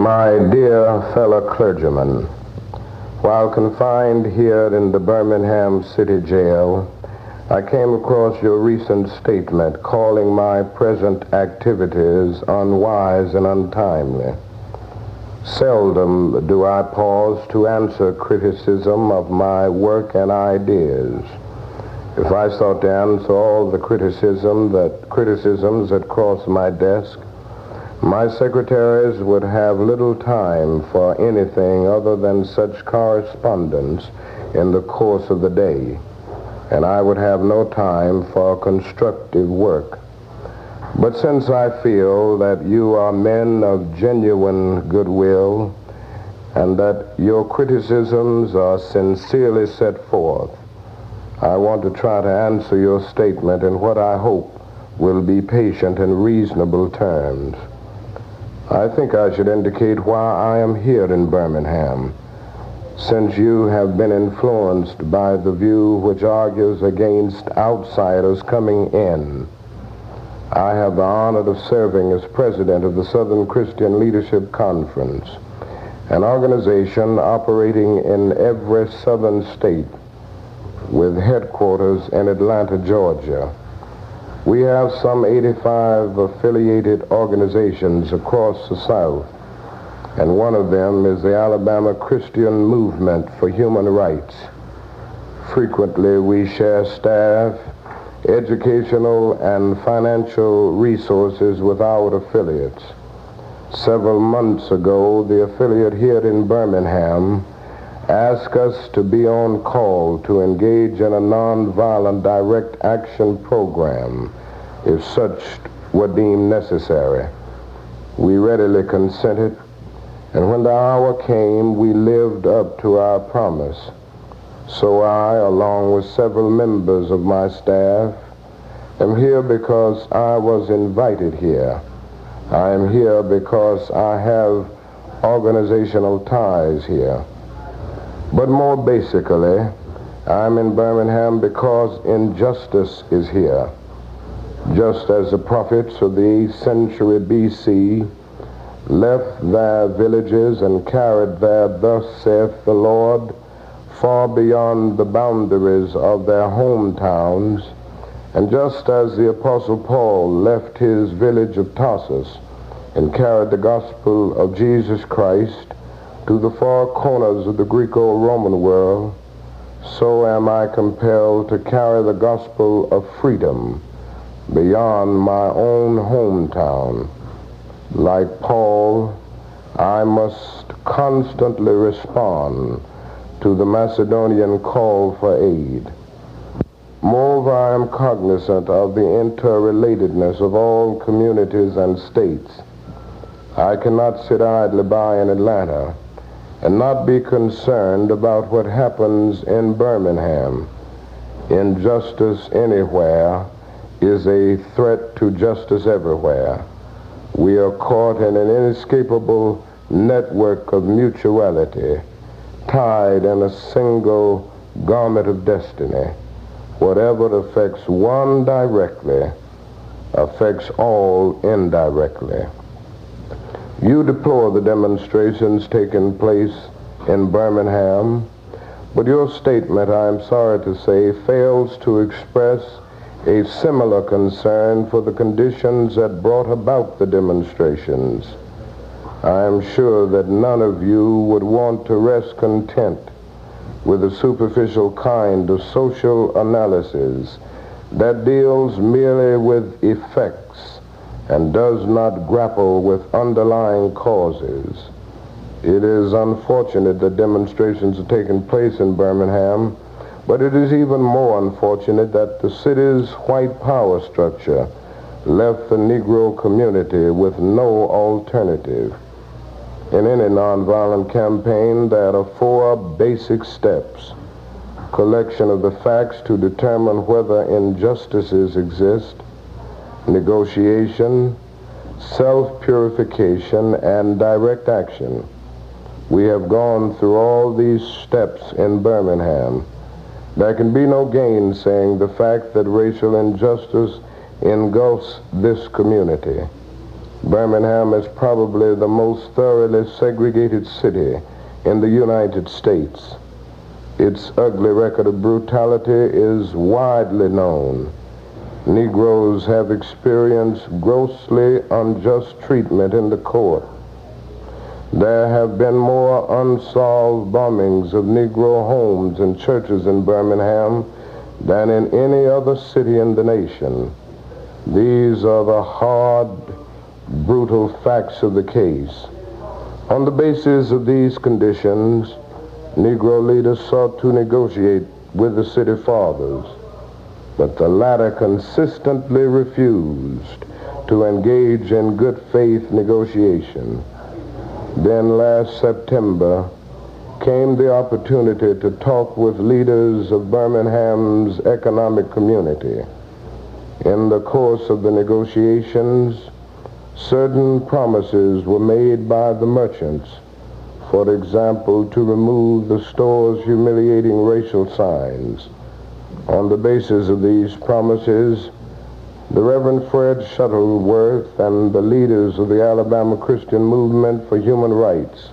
My dear fellow clergymen, while confined here in the Birmingham City Jail, I came across your recent statement calling my present activities unwise and untimely. Seldom do I pause to answer criticism of my work and ideas. If I sought to answer all the criticisms that cross my desk, my secretaries would have little time for anything other than such correspondence in the course of the day, and I would have no time for constructive work. But since I feel that you are men of genuine goodwill and that your criticisms are sincerely set forth, I want to try to answer your statement in what I hope will be patient and reasonable terms. I think I should indicate why I am here in Birmingham, since you have been influenced by the view which argues against outsiders coming in. I have the honor of serving as president of the Southern Christian Leadership Conference, an organization operating in every southern state with headquarters in Atlanta, Georgia. We have some 85 affiliated organizations across the South, and one of them is the Alabama Christian Movement for Human Rights. Frequently, we share staff, educational, and financial resources with our affiliates. Several months ago, the affiliate here in Birmingham asked us to be on call to engage in a nonviolent direct action program if such were deemed necessary. We readily consented, and when the hour came, we lived up to our promise. So I, along with several members of my staff, am here because I was invited here. I am here because I have organizational ties here. But more basically, I'm in Birmingham because injustice is here. Just as the prophets of the 8th century B.C. left their villages and carried their "Thus saith the Lord" far beyond the boundaries of their hometowns, and just as the Apostle Paul left his village of Tarsus and carried the gospel of Jesus Christ to the far corners of the Greco-Roman world, so am I compelled to carry the gospel of freedom beyond my own hometown. Like Paul, I must constantly respond to the Macedonian call for aid. Moreover, I am cognizant of the interrelatedness of all communities and states. I cannot sit idly by in Atlanta and not be concerned about what happens in Birmingham. Injustice anywhere is a threat to justice everywhere. We are caught in an inescapable network of mutuality, tied in a single garment of destiny. Whatever affects one directly affects all indirectly. You deplore the demonstrations taking place in Birmingham, but your statement, I am sorry to say, fails to express a similar concern for the conditions that brought about the demonstrations. I am sure that none of you would want to rest content with a superficial kind of social analysis that deals merely with effects and does not grapple with underlying causes. It is unfortunate that demonstrations are taking place in Birmingham, but it is even more unfortunate that the city's white power structure left the Negro community with no alternative. In any nonviolent campaign, there are 4 basic steps: collection of the facts to determine whether injustices exist, negotiation, self-purification, and direct action. We have gone through all these steps in Birmingham. There can be no gainsaying the fact that racial injustice engulfs this community. Birmingham is probably the most thoroughly segregated city in the United States. Its ugly record of brutality is widely known. Negroes have experienced grossly unjust treatment in the court. There have been more unsolved bombings of Negro homes and churches in Birmingham than in any other city in the nation. These are the hard, brutal facts of the case. On the basis of these conditions, Negro leaders sought to negotiate with the city fathers, but the latter consistently refused to engage in good faith negotiation. Then last September came the opportunity to talk with leaders of Birmingham's economic community. In the course of the negotiations, certain promises were made by the merchants, for example, to remove the store's humiliating racial signs. On the basis of these promises, the Reverend Fred Shuttleworth and the leaders of the Alabama Christian Movement for Human Rights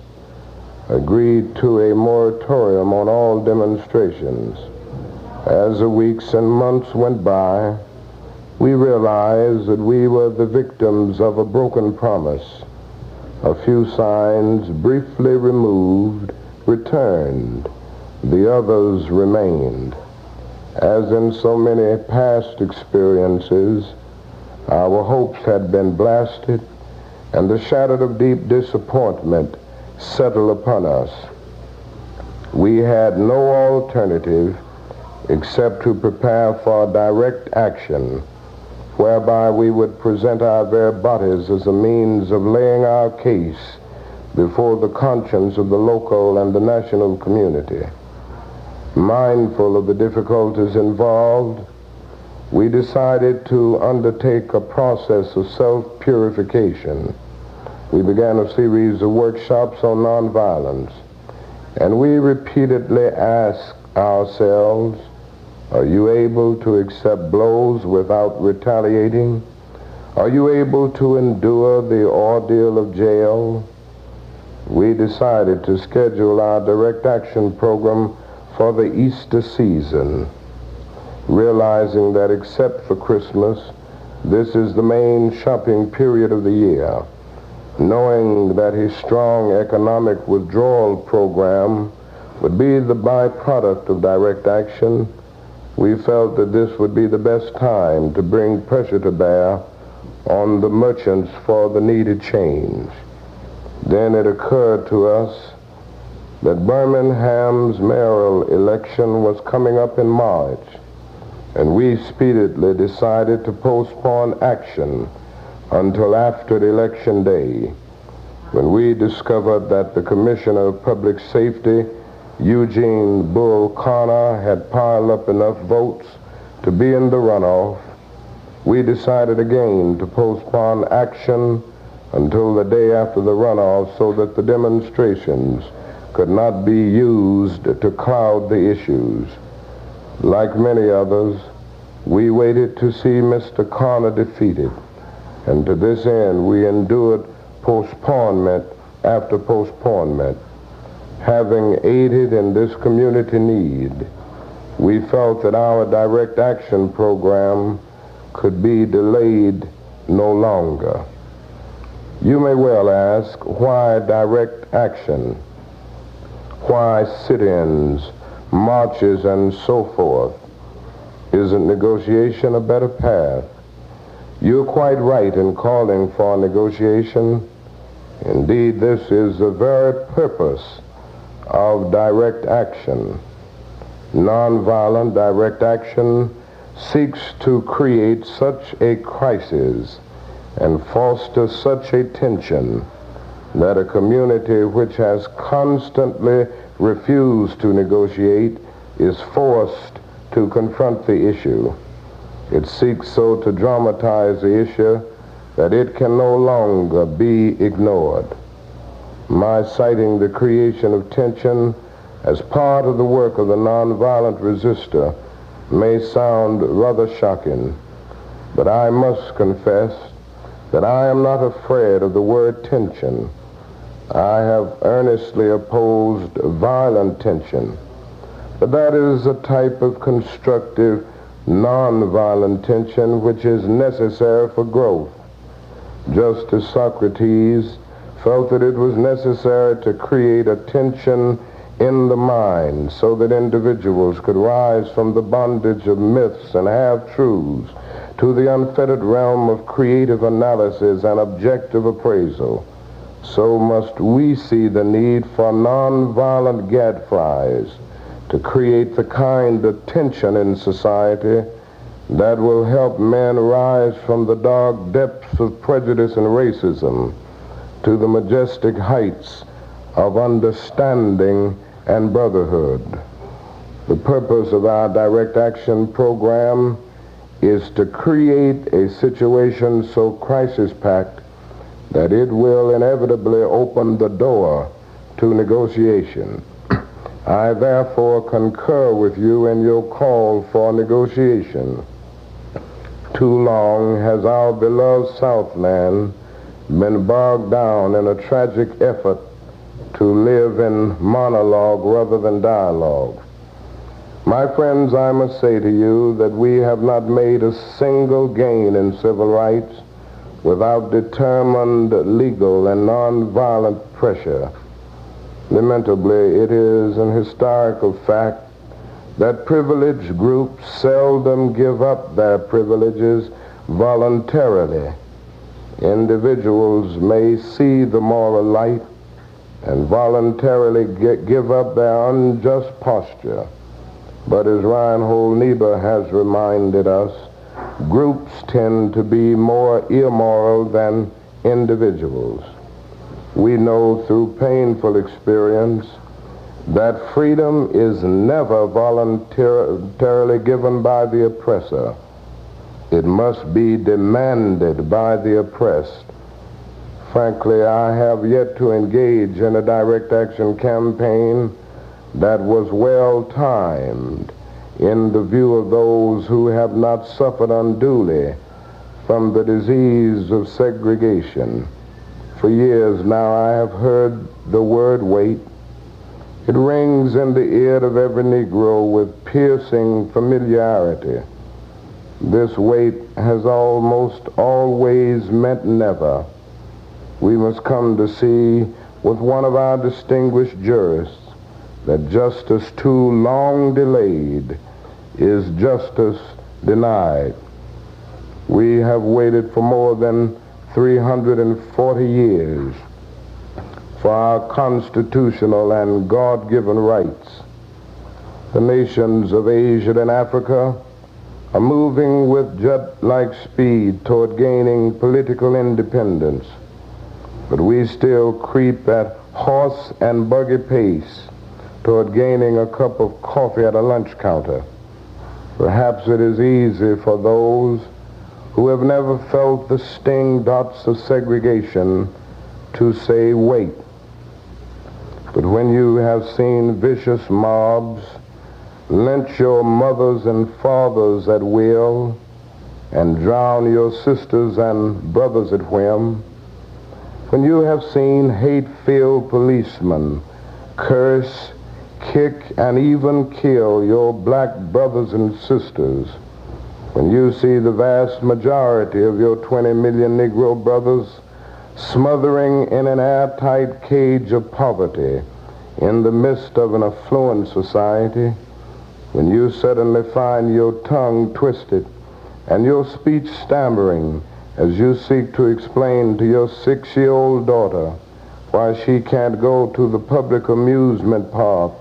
agreed to a moratorium on all demonstrations. As the weeks and months went by, we realized that we were the victims of a broken promise. A few signs, briefly removed, returned. The others remained. As in so many past experiences, our hopes had been blasted, and the shadow of deep disappointment settled upon us. We had no alternative except to prepare for direct action, whereby we would present our very bodies as a means of laying our case before the conscience of the local and the national community. Mindful of the difficulties involved, we decided to undertake a process of self-purification. We began a series of workshops on nonviolence, and we repeatedly asked ourselves, are you able to accept blows without retaliating? Are you able to endure the ordeal of jail? We decided to schedule our direct action program for the Easter season, realizing that except for Christmas, this is the main shopping period of the year. Knowing that his strong economic withdrawal program would be the byproduct of direct action, we felt that this would be the best time to bring pressure to bear on the merchants for the needed change. Then it occurred to us that Birmingham's mayoral election was coming up in March, and we speedily decided to postpone action until after the election day, when we discovered that the Commissioner of Public Safety, Eugene Bull Connor, had piled up enough votes to be in the runoff. We decided again to postpone action until the day after the runoff so that the demonstrations could not be used to cloud the issues. Like many others, we waited to see Mr. Connor defeated, and to this end we endured postponement after postponement. Having aided in this community need, we felt that our direct action program could be delayed no longer. You may well ask, why direct action? Why sit-ins, marches, and so forth? Isn't negotiation a better path? You're quite right in calling for negotiation. Indeed, this is the very purpose of direct action. Nonviolent direct action seeks to create such a crisis and foster such a tension that a community which has constantly refused to negotiate is forced to confront the issue. It seeks so to dramatize the issue that it can no longer be ignored. My citing the creation of tension as part of the work of the nonviolent resistor may sound rather shocking, but I must confess that I am not afraid of the word tension. I have earnestly opposed violent tension, but that is a type of constructive, nonviolent tension which is necessary for growth. Just as Socrates felt that it was necessary to create a tension in the mind so that individuals could rise from the bondage of myths and half-truths to the unfettered realm of creative analysis and objective appraisal, so must we see the need for nonviolent gadflies to create the kind of tension in society that will help men rise from the dark depths of prejudice and racism to the majestic heights of understanding and brotherhood. The purpose of our direct action program is to create a situation so crisis-packed that it will inevitably open the door to negotiation. I therefore concur with you in your call for negotiation. Too long has our beloved Southland been bogged down in a tragic effort to live in monologue rather than dialogue. My friends, I must say to you that we have not made a single gain in civil rights without determined legal and nonviolent pressure. Lamentably, it is an historical fact that privileged groups seldom give up their privileges voluntarily. Individuals may see the moral light and voluntarily give up their unjust posture. But as Reinhold Niebuhr has reminded us, groups tend to be more immoral than individuals. We know through painful experience that freedom is never voluntarily given by the oppressor. It must be demanded by the oppressed. Frankly, I have yet to engage in a direct action campaign that was well timed in the view of those who have not suffered unduly from the disease of segregation. For years now I have heard the word wait. It rings in the ear of every Negro with piercing familiarity. This wait has almost always meant never. We must come to see with one of our distinguished jurists that justice too long delayed is justice denied. We have waited for more than 340 years for our constitutional and God-given rights. The nations of Asia and Africa are moving with jet-like speed toward gaining political independence, but we still creep at horse and buggy pace toward gaining a cup of coffee at a lunch counter. Perhaps it is easy for those who have never felt the sting dots of segregation to say wait. But when you have seen vicious mobs lynch your mothers and fathers at will and drown your sisters and brothers at whim, when you have seen hate-filled policemen curse, kick, and even kill your black brothers and sisters, when you see the vast majority of your 20 million Negro brothers smothering in an airtight cage of poverty in the midst of an affluent society, when you suddenly find your tongue twisted and your speech stammering as you seek to explain to your 6-year-old daughter why she can't go to the public amusement park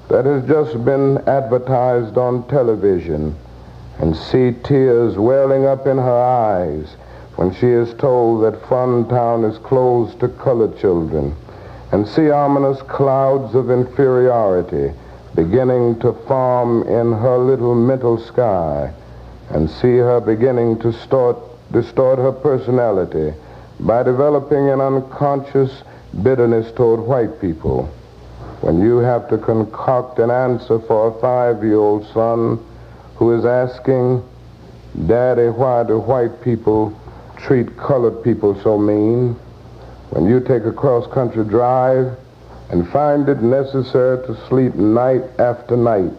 that has just been advertised on television, and see tears welling up in her eyes when she is told that Funtown is closed to colored children, and see ominous clouds of inferiority beginning to form in her little mental sky, and see her beginning to distort her personality by developing an unconscious bitterness toward white people. When you have to concoct an answer for a 5-year-old son who is asking, "Daddy, why do white people treat colored people so mean, when you take a cross-country drive and find it necessary to sleep night after night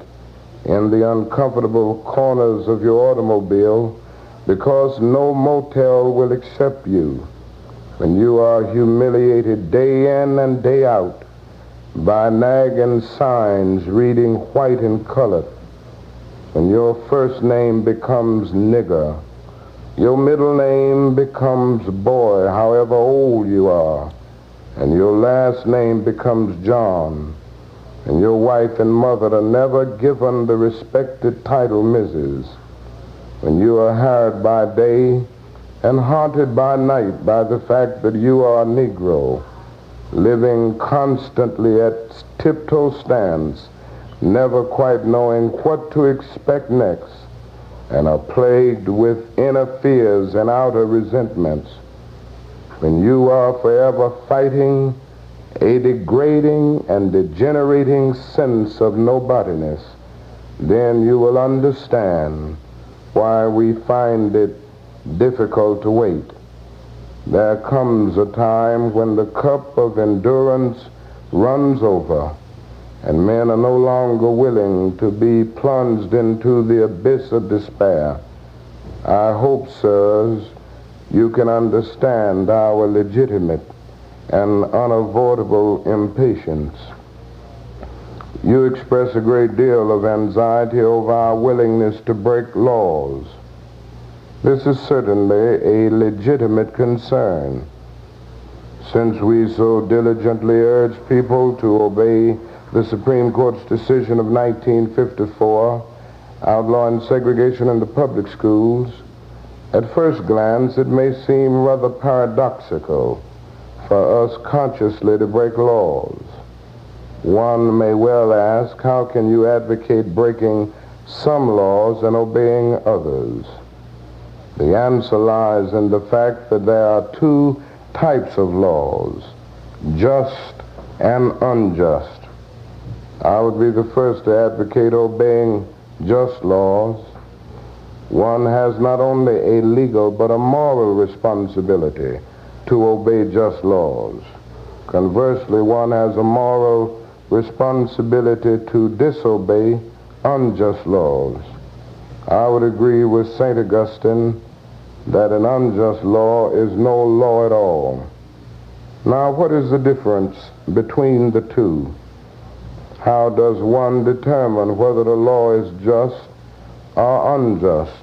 in the uncomfortable corners of your automobile because no motel will accept you, when you are humiliated day in and day out by nagging signs reading white and colored, when your first name becomes nigger, your middle name becomes boy, however old you are, and your last name becomes John, and your wife and mother are never given the respected title Mrs., when you are harried by day and haunted by night by the fact that you are a Negro, living constantly at tiptoe stance, never quite knowing what to expect next, and are plagued with inner fears and outer resentments, when you are forever fighting a degrading and degenerating sense of nobodiness, then you will understand why we find it difficult to wait. There comes a time when the cup of endurance runs over, and men are no longer willing to be plunged into the abyss of despair. I hope, sirs, you can understand our legitimate and unavoidable impatience. You express a great deal of anxiety over our willingness to break laws. This is certainly a legitimate concern, since we so diligently urge people to obey the Supreme Court's decision of 1954 outlawing segregation in the public schools. At first glance, it may seem rather paradoxical for us consciously to break laws. One may well ask, how can you advocate breaking some laws and obeying others? The answer lies in the fact that there are two types of laws, just and unjust. I would be the first to advocate obeying just laws. One has not only a legal but a moral responsibility to obey just laws. Conversely, one has a moral responsibility to disobey unjust laws. I would agree with St. Augustine that an unjust law is no law at all. Now, what is the difference between the two? How does one determine whether the law is just or unjust?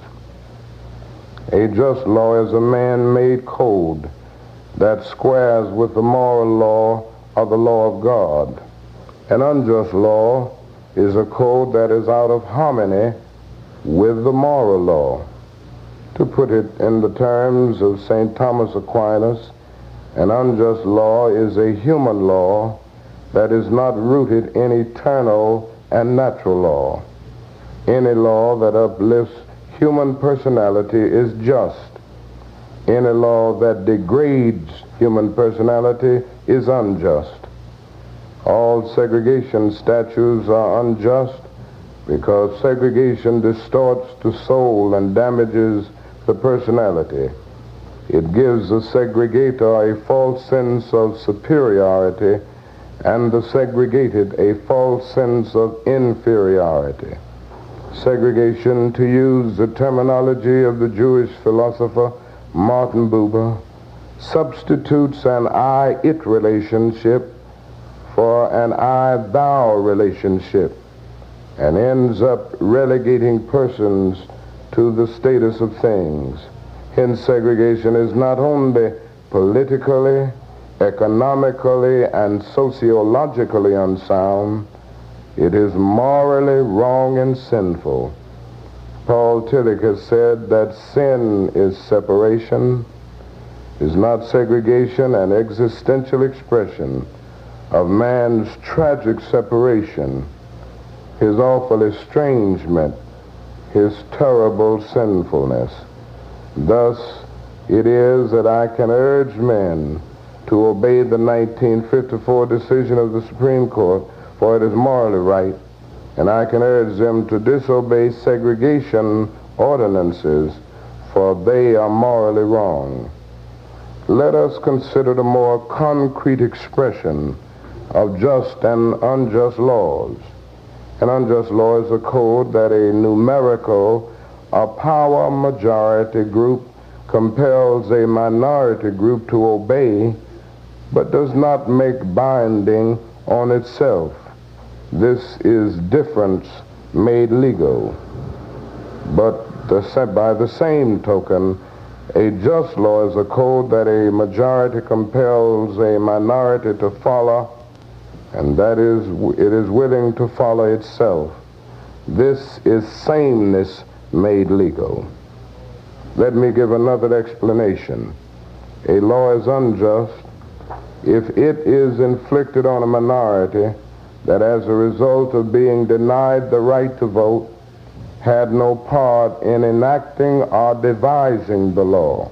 A just law is a man-made code that squares with the moral law or the law of God. An unjust law is a code that is out of harmony with the moral law. To put it in the terms of St. Thomas Aquinas, an unjust law is a human law that is not rooted in eternal and natural law. Any law that uplifts human personality is just. Any law that degrades human personality is unjust. All segregation statutes are unjust because segregation distorts the soul and damages the personality. It gives the segregator a false sense of superiority and the segregated a false sense of inferiority. Segregation, to use the terminology of the Jewish philosopher Martin Buber, substitutes an I-it relationship for an I-thou relationship and ends up relegating persons to the status of things. Hence, segregation is not only politically, economically, and sociologically unsound, it is morally wrong and sinful. Paul Tillich has said that sin is separation, is not segregation, an existential expression of man's tragic separation, his awful estrangement, his terrible sinfulness. Thus, it is that I can urge men to obey the 1954 decision of the Supreme Court, for it is morally right, and I can urge them to disobey segregation ordinances, for they are morally wrong. Let us consider the more concrete expression of just and unjust laws. An unjust law is a code that a numerical or power majority group compels a minority group to obey, but does not make binding on itself. This is difference made legal. But by the same token, a just law is a code that a majority compels a minority to follow, and that is, it is willing to follow itself. This is sameness made legal. Let me give another explanation. A law is unjust if it is inflicted on a minority that as a result of being denied the right to vote had no part in enacting or devising the law.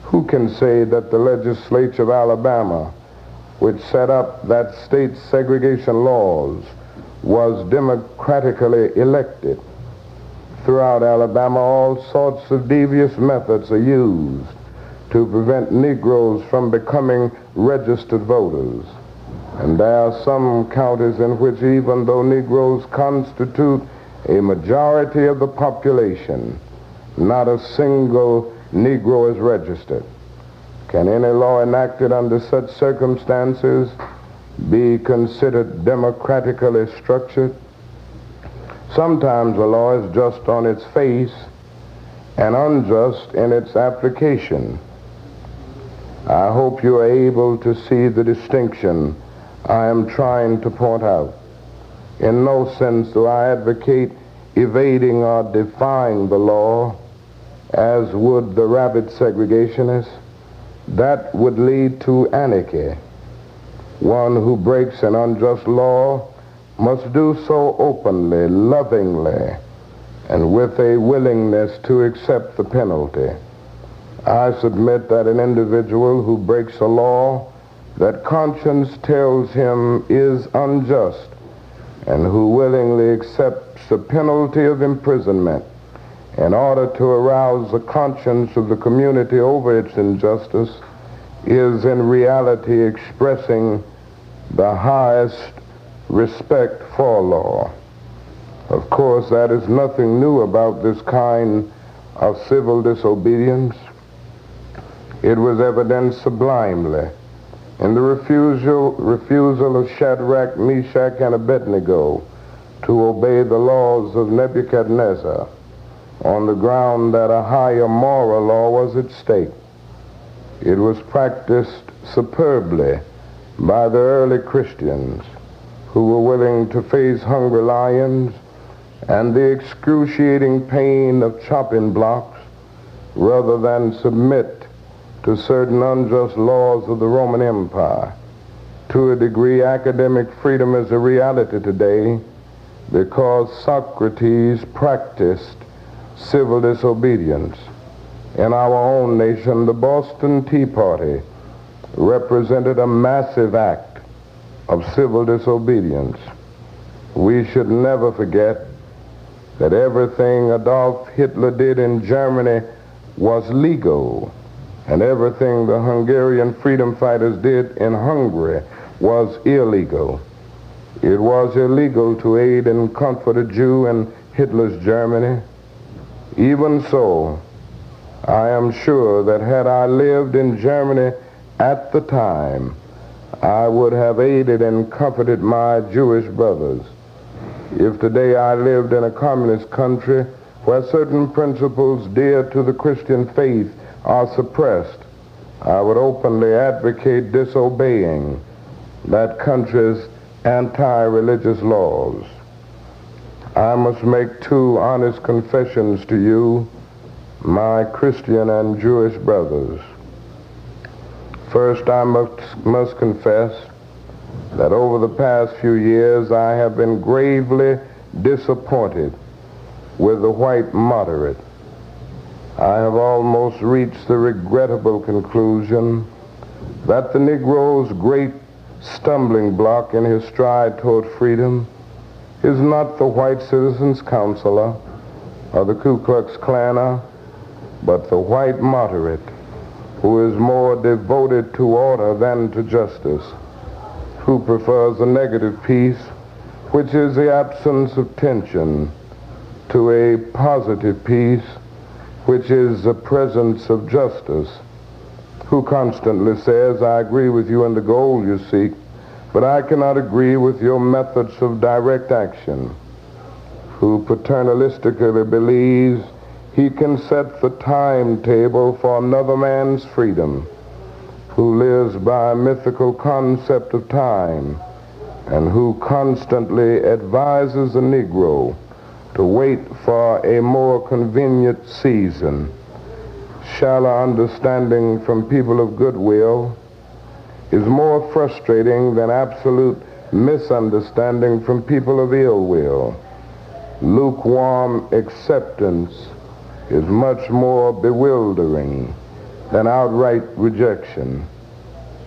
Who can say that the legislature of Alabama, which set up that state's segregation laws, was democratically elected? Throughout Alabama, all sorts of devious methods are used to prevent Negroes from becoming registered voters. And there are some counties in which, even though Negroes constitute a majority of the population, not a single Negro is registered. Can any law enacted under such circumstances be considered democratically structured? Sometimes a law is just on its face and unjust in its application. I hope you are able to see the distinction I am trying to point out. In no sense do I advocate evading or defying the law, as would the rabid segregationists. That would lead to anarchy. One who breaks an unjust law must do so openly, lovingly, and with a willingness to accept the penalty. I submit that an individual who breaks a law that conscience tells him is unjust and who willingly accepts the penalty of imprisonment in order to arouse the conscience of the community over its injustice is in reality expressing the highest respect for law. Of course, that is nothing new about this kind of civil disobedience. It was evidenced sublimely in the refusal of Shadrach, Meshach, and Abednego to obey the laws of Nebuchadnezzar on the ground that a higher moral law was at stake. It was practiced superbly by the early Christians who were willing to face hungry lions and the excruciating pain of chopping blocks rather than submit to certain unjust laws of the Roman Empire. To a degree, academic freedom is a reality today because Socrates practiced civil disobedience. In our own nation, the Boston Tea Party represented a massive act of civil disobedience. We should never forget that everything Adolf Hitler did in Germany was legal, and everything the Hungarian freedom fighters did in Hungary was illegal. It was illegal to aid and comfort a Jew in Hitler's Germany. Even so, I am sure that had I lived in Germany at the time, I would have aided and comforted my Jewish brothers. If today I lived in a communist country where certain principles dear to the Christian faith are suppressed, I would openly advocate disobeying that country's anti-religious laws. I must make two honest confessions to you, my Christian and Jewish brothers. First, I must confess that over the past few years I have been gravely disappointed with the white moderate. I have almost reached the regrettable conclusion that the Negro's great stumbling block in his stride toward freedom is not the white citizens' counselor or the Ku Klux Klaner, but the white moderate, who is more devoted to order than to justice, who prefers a negative peace, which is the absence of tension, to a positive peace, which is the presence of justice, who constantly says, I agree with you in the goal you seek, but I cannot agree with your methods of direct action, who paternalistically believes he can set the timetable for another man's freedom, who lives by a mythical concept of time, and who constantly advises the Negro to wait for a more convenient season. Shallow understanding from people of goodwill is more frustrating than absolute misunderstanding from people of ill will. Lukewarm acceptance is much more bewildering than outright rejection.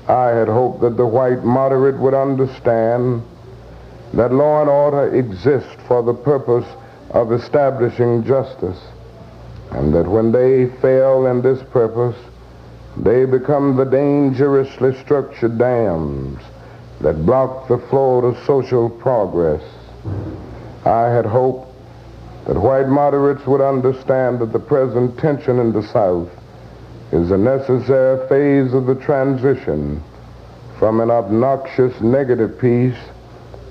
I had hoped that the white moderate would understand that law and order exist for the purpose of establishing justice, and that when they fail in this purpose, they become the dangerously structured dams that block the flow of social progress. I had hoped that white moderates would understand that the present tension in the South is a necessary phase of the transition from an obnoxious negative peace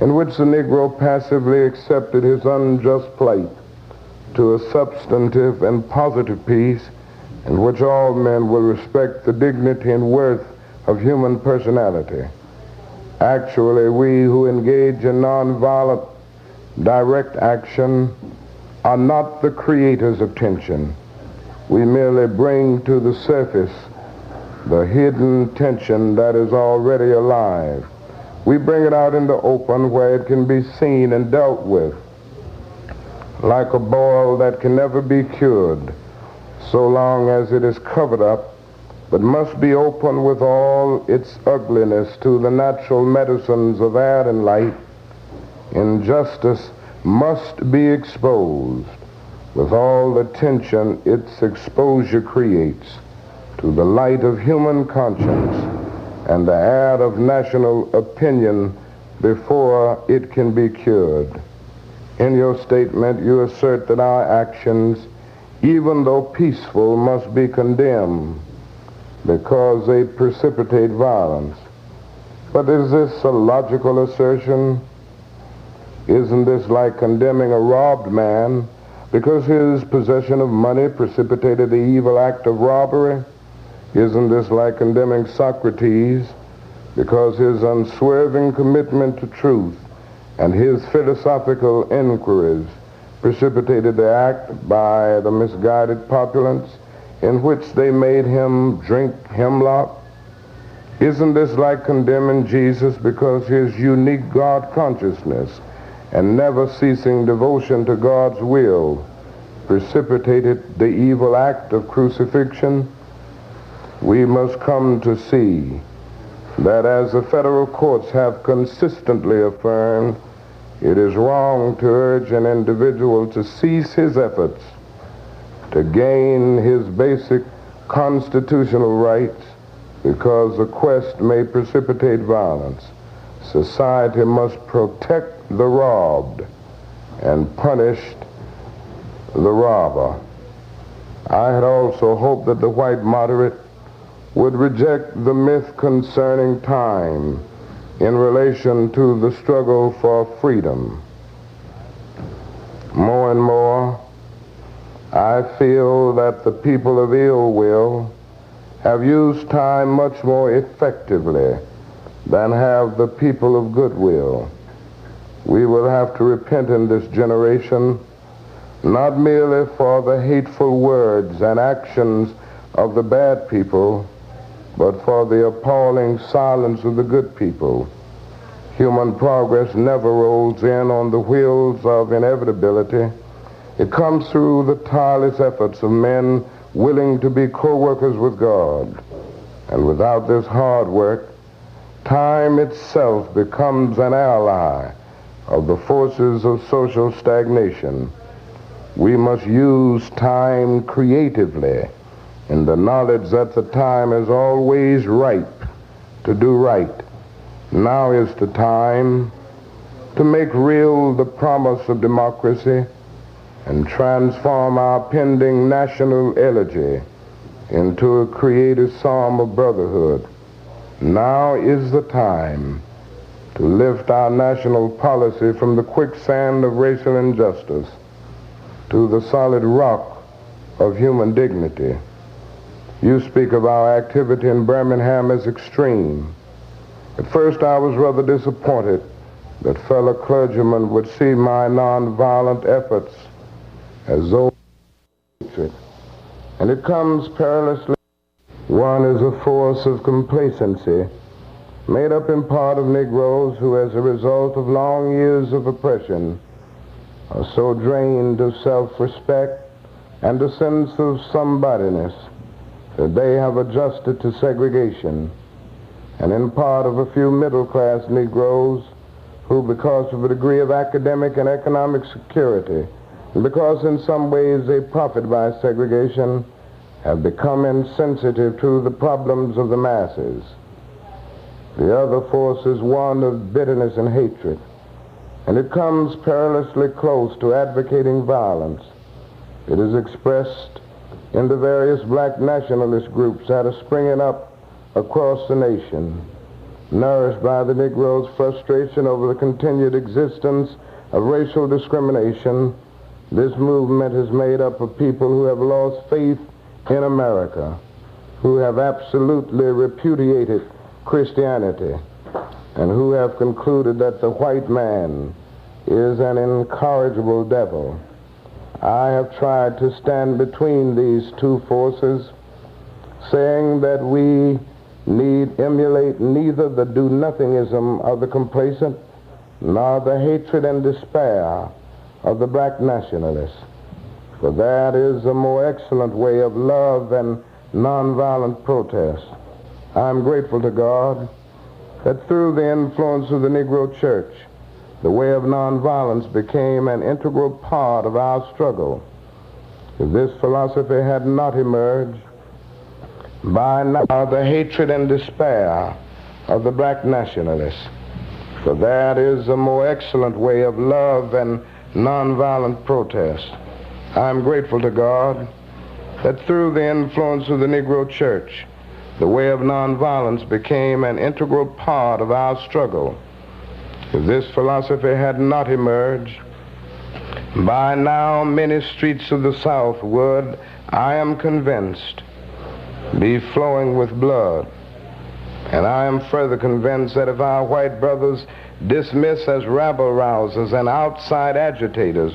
in which the Negro passively accepted his unjust plight to a substantive and positive peace in which all men will respect the dignity and worth of human personality. Actually, we who engage in nonviolent direct action are not the creators of tension. We merely bring to the surface the hidden tension that is already alive. We bring it out in the open where it can be seen and dealt with, like a boil that can never be cured so long as it is covered up, but must be open with all its ugliness to the natural medicines of air and light. Injustice must be exposed with all the tension its exposure creates to the light of human conscience and the air of national opinion before it can be cured. In your statement, you assert that our actions, even though peaceful, must be condemned because they precipitate violence. But is this a logical assertion? Isn't this like condemning a robbed man because his possession of money precipitated the evil act of robbery? Isn't this like condemning Socrates because his unswerving commitment to truth and his philosophical inquiries precipitated the act by the misguided populace in which they made him drink hemlock? Isn't this like condemning Jesus because his unique God consciousness and never ceasing devotion to God's will precipitated the evil act of crucifixion? We must come to see that, as the federal courts have consistently affirmed, it is wrong to urge an individual to cease his efforts to gain his basic constitutional rights because the quest may precipitate violence. Society must protect the robbed and punish the robber. I had also hoped that the white moderate would reject the myth concerning time in relation to the struggle for freedom. More and more, I feel that the people of ill will have used time much more effectively than have the people of goodwill. We will have to repent in this generation, not merely for the hateful words and actions of the bad people, but for the appalling silence of the good people. Human progress never rolls in on the wheels of inevitability. It comes through the tireless efforts of men willing to be co-workers with God. And without this hard work, time itself becomes an ally of the forces of social stagnation. We must use time creatively in the knowledge that the time is always ripe to do right. Now is the time to make real the promise of democracy and transform our pending national elegy into a creative psalm of brotherhood. Now is the time to lift our national policy from the quicksand of racial injustice to the solid rock of human dignity. You speak of our activity in Birmingham as extreme. At first I was rather disappointed that fellow clergymen would see my nonviolent efforts as though hatred. And it comes perilously. One is a force of complacency, made up in part of Negroes who, as a result of long years of oppression, are so drained of self-respect and a sense of somebodyness that they have adjusted to segregation, and in part of a few middle-class Negroes who, because of a degree of academic and economic security, and because in some ways they profit by segregation, have become insensitive to the problems of the masses. The other force is one of bitterness and hatred, and it comes perilously close to advocating violence. It is expressed in the various black nationalist groups that are springing up across the nation, nourished by the Negro's frustration over the continued existence of racial discrimination. This movement is made up of people who have lost faith in America, who have absolutely repudiated Christianity, and who have concluded that the white man is an incorrigible devil. I have tried to stand between these two forces, saying that we need emulate neither the do-nothingism of the complacent nor the hatred and despair of the black nationalists. For that is a more excellent way of love and nonviolent protest. I am grateful to God that through the influence of the Negro Church, the way of nonviolence became an integral part of our struggle. If this philosophy had not emerged, by now the hatred and despair of the black nationalists. For that is a more excellent way of love and nonviolent protest. I am grateful to God that through the influence of the Negro Church, the way of nonviolence became an integral part of our struggle. If this philosophy had not emerged, by now many streets of the South would, I am convinced, be flowing with blood. And I am further convinced that if our white brothers dismiss as rabble-rousers and outside agitators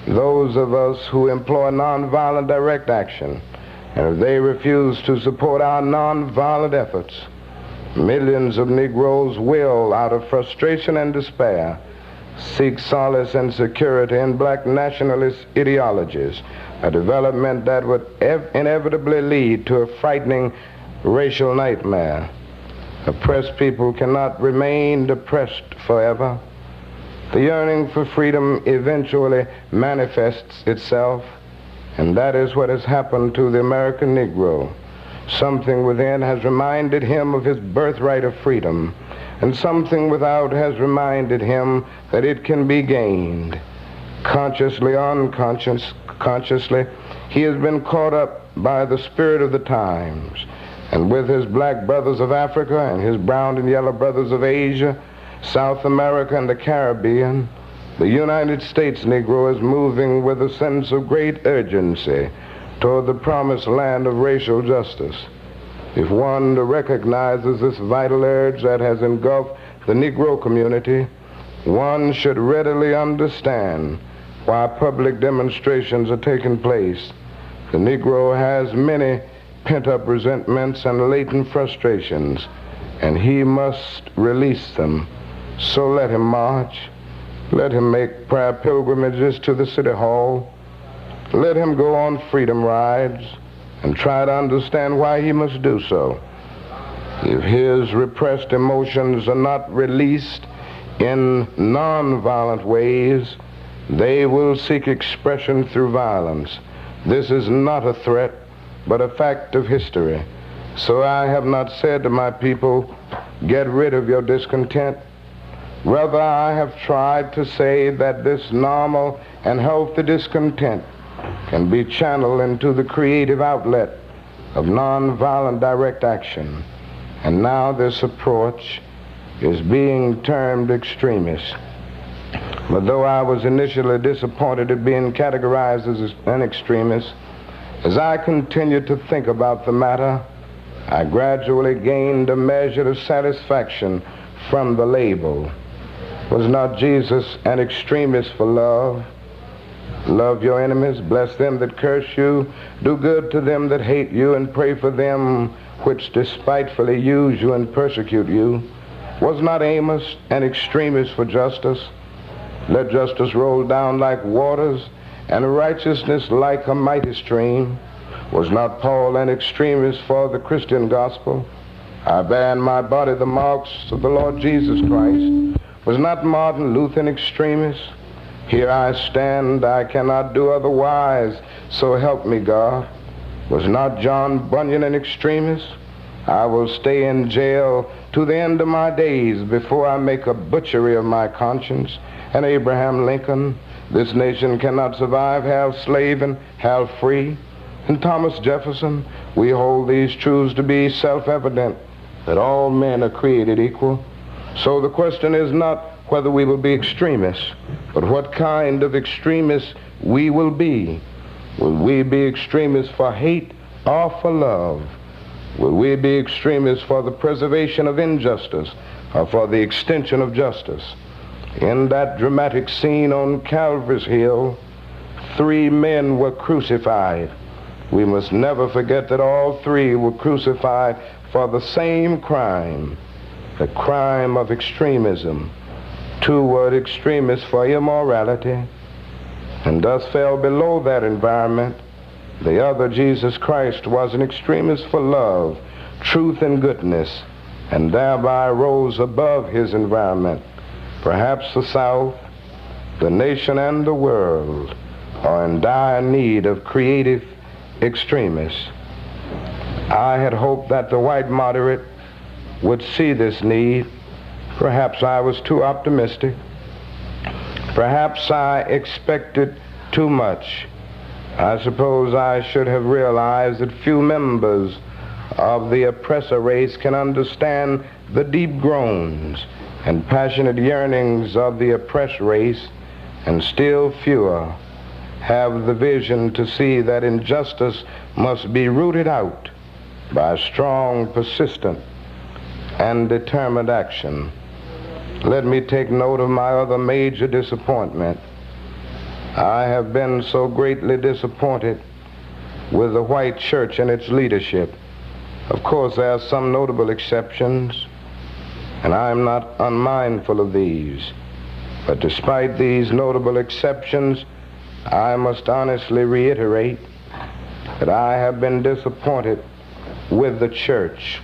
those of us who employ nonviolent direct action, and if they refuse to support our nonviolent efforts, millions of Negroes will, out of frustration and despair, seek solace and security in black nationalist ideologies, a development that would inevitably lead to a frightening racial nightmare. Oppressed people cannot remain depressed forever. The yearning for freedom eventually manifests itself, and that is what has happened to the American Negro. Something within has reminded him of his birthright of freedom, and something without has reminded him that it can be gained. Consciously, unconsciously, he has been caught up by the spirit of the times, and with his black brothers of Africa and his brown and yellow brothers of Asia, South America, and the Caribbean, the United States Negro is moving with a sense of great urgency toward the promised land of racial justice. If one recognizes this vital urge that has engulfed the Negro community, one should readily understand why public demonstrations are taking place. The Negro has many pent-up resentments and latent frustrations, and he must release them. So let him march. Let him make prayer pilgrimages to the City Hall. Let him go on freedom rides and try to understand why he must do so. If his repressed emotions are not released in nonviolent ways, they will seek expression through violence. This is not a threat. but a fact of history. So I have not said to my people, get rid of your discontent. Rather, I have tried to say that this normal and healthy discontent can be channeled into the creative outlet of nonviolent direct action. And now this approach is being termed extremist. But though I was initially disappointed at being categorized as an extremist, as I continued to think about the matter, I gradually gained a measure of satisfaction from the label. Was not Jesus an extremist for love? Love your enemies, bless them that curse you, do good to them that hate you, and pray for them which despitefully use you and persecute you. Was not Amos an extremist for justice? Let justice roll down like waters, and righteousness like a mighty stream. Was not Paul an extremist for the Christian gospel? I bear in my body the marks of the Lord Jesus Christ. Was not Martin Luther an extremist? Here I stand, I cannot do otherwise, so help me God. Was not John Bunyan an extremist? I will stay in jail to the end of my days before I make a butchery of my conscience. And Abraham Lincoln, this nation cannot survive half slave and half free. And Thomas Jefferson, we hold these truths to be self-evident, that all men are created equal. So the question is not whether we will be extremists, but what kind of extremists we will be. Will we be extremists for hate or for love? Will we be extremists for the preservation of injustice or for the extension of justice? In that dramatic scene on Calvary's Hill, 3 men were crucified. We must never forget that all 3 were crucified for the same crime, the crime of extremism. 2 were extremists for immorality, and thus fell below that environment. The other, Jesus Christ, was an extremist for love, truth, and goodness, and thereby rose above his environment. Perhaps the South, the nation, and the world are in dire need of creative extremists. I had hoped that the white moderate would see this need. Perhaps I was too optimistic. Perhaps I expected too much. I suppose I should have realized that few members of the oppressor race can understand the deep groans and passionate yearnings of the oppressed race, and still fewer have the vision to see that injustice must be rooted out by strong, persistent, and determined action. Let me take note of my other major disappointment. I have been so greatly disappointed with the white church and its leadership. Of course, there are some notable exceptions, and I am not unmindful of these. But despite these notable exceptions, I must honestly reiterate that I have been disappointed with the church.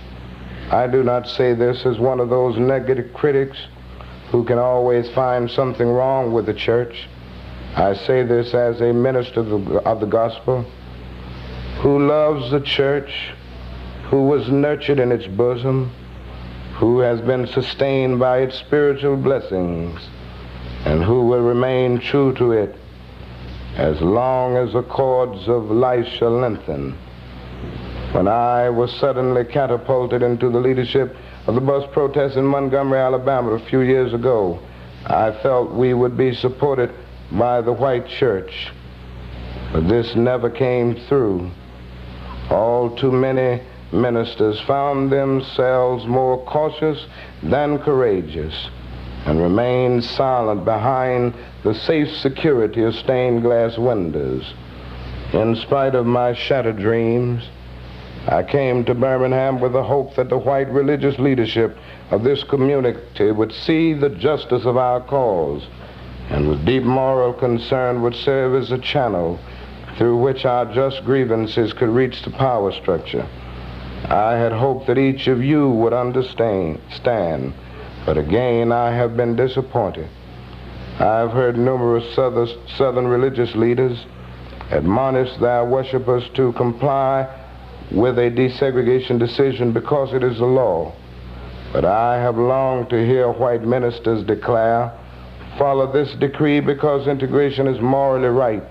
I do not say this as one of those negative critics who can always find something wrong with the church. I say this as a minister of the gospel who loves the church, who was nurtured in its bosom, who has been sustained by its spiritual blessings, and who will remain true to it as long as the cords of life shall lengthen. When I was suddenly catapulted into the leadership of the bus protest in Montgomery, Alabama a few years ago, I felt we would be supported by the white church. But this never came through. All too many ministers found themselves more cautious than courageous and remained silent behind the safe security of stained glass windows. In spite of my shattered dreams, I came to Birmingham with the hope that the white religious leadership of this community would see the justice of our cause and with deep moral concern would serve as a channel through which our just grievances could reach the power structure. I had hoped that each of you would understand, but again I have been disappointed. I've heard numerous southern religious leaders admonish their worshipers to comply with a desegregation decision because it is the law. But I have longed to hear white ministers declare, follow this decree because integration is morally right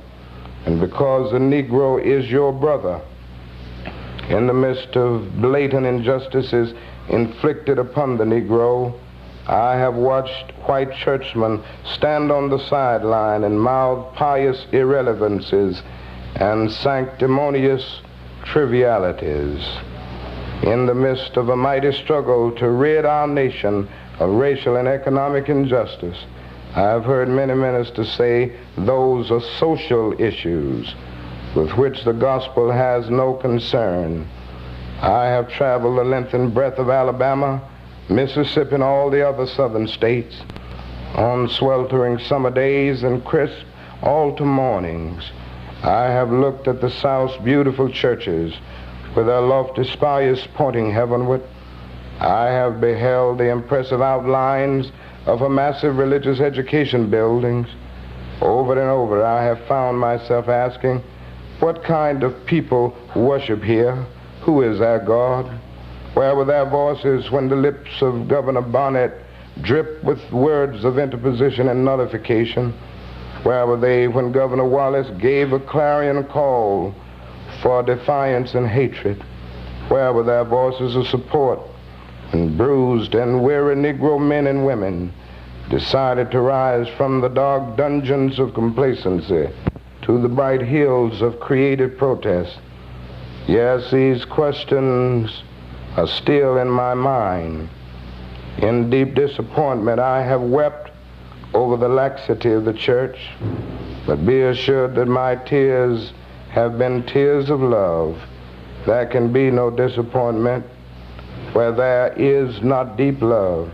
and because the Negro is your brother. In the midst of blatant injustices inflicted upon the Negro, I have watched white churchmen stand on the sideline and mouth pious irrelevancies and sanctimonious trivialities. In the midst of a mighty struggle to rid our nation of racial and economic injustice, I have heard many ministers say those are social issues with which the gospel has no concern. I have traveled the length and breadth of Alabama, Mississippi, and all the other southern states on sweltering summer days and crisp autumn mornings. I have looked at the South's beautiful churches with their lofty spires pointing heavenward. I have beheld the impressive outlines of her massive religious education buildings. Over and over, I have found myself asking, what kind of people worship here? Who is our God? Where were their voices when the lips of Governor Barnett dripped with words of interposition and nullification? Where were they when Governor Wallace gave a clarion call for defiance and hatred? Where were their voices of support when bruised and weary Negro men and women decided to rise from the dark dungeons of complacency to the bright hills of creative protest? Yes, these questions are still in my mind. In deep disappointment, I have wept over the laxity of the church, but be assured that my tears have been tears of love. There can be no disappointment where there is not deep love.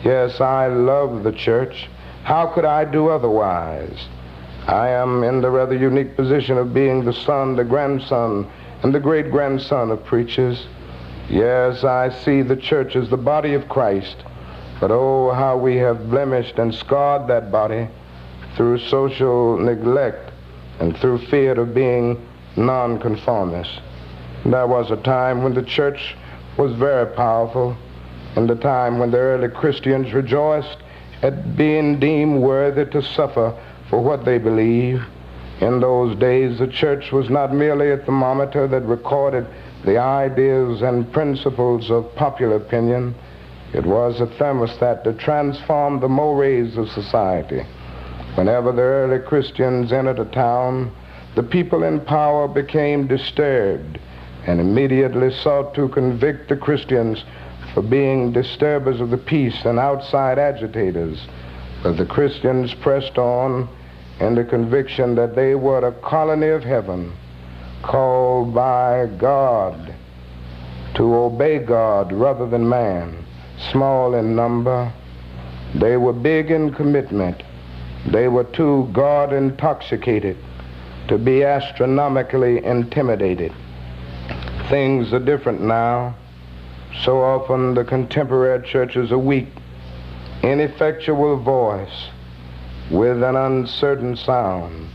Yes, I love the church. How could I do otherwise? I am in the rather unique position of being the son, the grandson, and the great-grandson of preachers. Yes, I see the church as the body of Christ, but oh, how we have blemished and scarred that body through social neglect and through fear of being nonconformists. There was a time when the church was very powerful, and a time when the early Christians rejoiced at being deemed worthy to suffer for what they believe. In those days, the church was not merely a thermometer that recorded the ideas and principles of popular opinion. It was a thermostat that transformed the mores of society. Whenever the early Christians entered a town, the people in power became disturbed and immediately sought to convict the Christians for being disturbers of the peace and outside agitators. But the Christians pressed on in the conviction that they were a colony of heaven, called by God to obey God rather than man. Small in number, they were big in commitment. They were too God intoxicated to be astronomically intimidated. Things are different now. So often the contemporary church is a weak, ineffectual voice with an uncertain sound.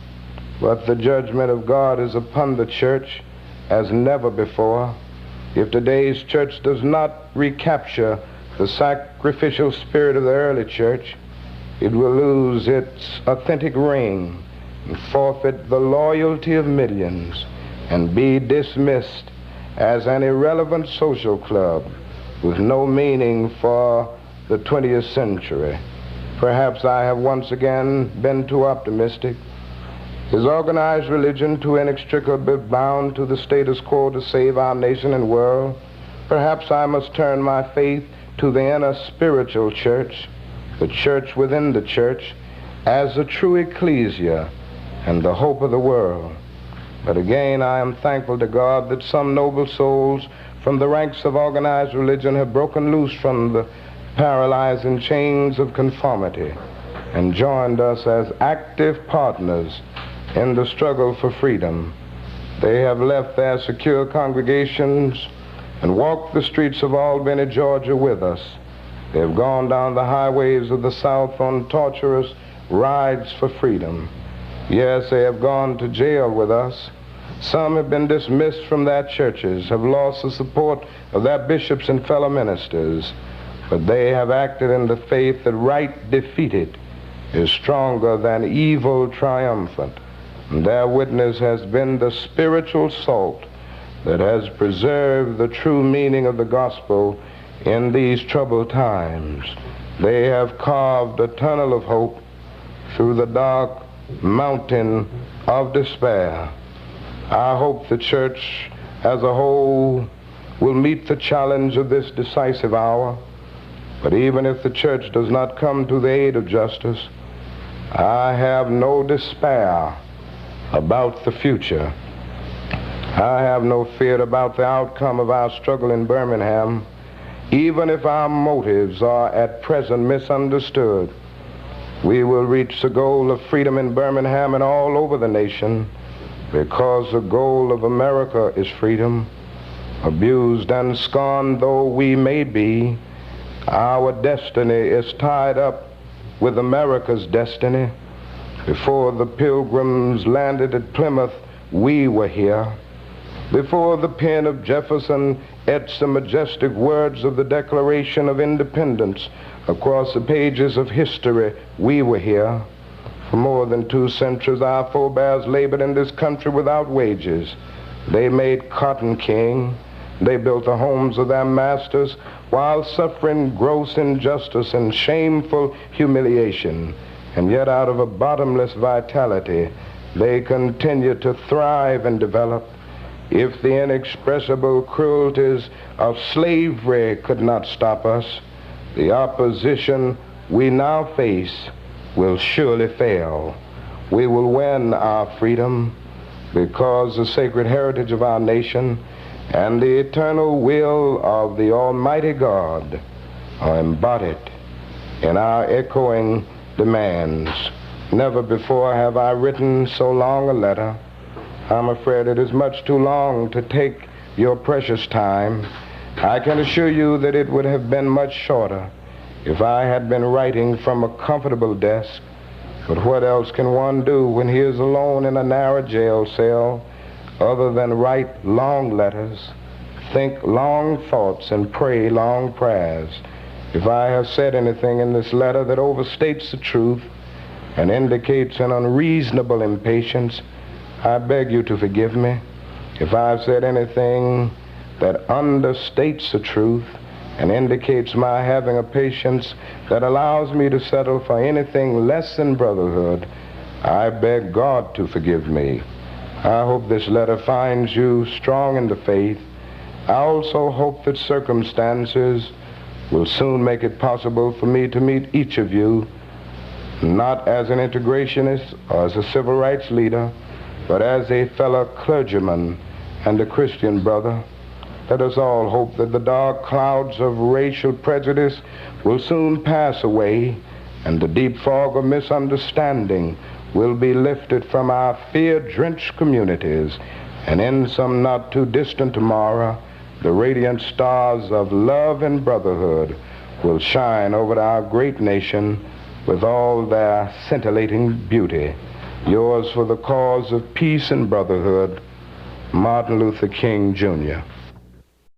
But the judgment of God is upon the church as never before. If today's church does not recapture the sacrificial spirit of the early church, it will lose its authentic ring and forfeit the loyalty of millions and be dismissed as an irrelevant social club with no meaning for the 20th century. Perhaps I have once again been too optimistic. Is organized religion too inextricably bound to the status quo to save our nation and world? Perhaps I must turn my faith to the inner spiritual church, the church within the church, as the true ecclesia and the hope of the world. But again, I am thankful to God that some noble souls from the ranks of organized religion have broken loose from the paralyzing chains of conformity and joined us as active partners in the struggle for freedom. They have left their secure congregations and walked the streets of Albany, Georgia with us. They have gone down the highways of the South on torturous rides for freedom. Yes, they have gone to jail with us. Some have been dismissed from their churches, have lost the support of their bishops and fellow ministers, but they have acted in the faith that right defeated is stronger than evil triumphant. And their witness has been the spiritual salt that has preserved the true meaning of the gospel in these troubled times. They have carved a tunnel of hope through the dark mountain of despair. I hope the church as a whole will meet the challenge of this decisive hour. But even if the church does not come to the aid of justice, I have no despair about the future. I have no fear about the outcome of our struggle in Birmingham, even if our motives are at present misunderstood. We will reach the goal of freedom in Birmingham and all over the nation, because the goal of America is freedom. Abused and scorned though we may be, our destiny is tied up with America's destiny. Before the Pilgrims landed at Plymouth, we were here. Before the pen of Jefferson etched the majestic words of the Declaration of Independence across the pages of history, we were here. For more than 2 centuries, our forebears labored in this country without wages. They made cotton king. They built the homes of their masters while suffering gross injustice and shameful humiliation. And yet out of a bottomless vitality, they continue to thrive and develop. If the inexpressible cruelties of slavery could not stop us, the opposition we now face will surely fail. We will win our freedom because the sacred heritage of our nation and the eternal will of the Almighty God are embodied in our echoing demands. Never before have I written so long a letter. I'm afraid it is much too long to take your precious time. I can assure you that it would have been much shorter if I had been writing from a comfortable desk. But what else can one do when he is alone in a narrow jail cell other than write long letters, think long thoughts, and pray long prayers? If I have said anything in this letter that overstates the truth and indicates an unreasonable impatience, I beg you to forgive me. If I've said anything that understates the truth and indicates my having a patience that allows me to settle for anything less than brotherhood, I beg God to forgive me. I hope this letter finds you strong in the faith. I also hope that circumstances will soon make it possible for me to meet each of you, not as an integrationist or as a civil rights leader, but as a fellow clergyman and a Christian brother. Let us all hope that the dark clouds of racial prejudice will soon pass away and the deep fog of misunderstanding will be lifted from our fear-drenched communities, and in some not too distant tomorrow, the radiant stars of love and brotherhood will shine over our great nation with all their scintillating beauty. Yours for the cause of peace and brotherhood, Martin Luther King, Jr.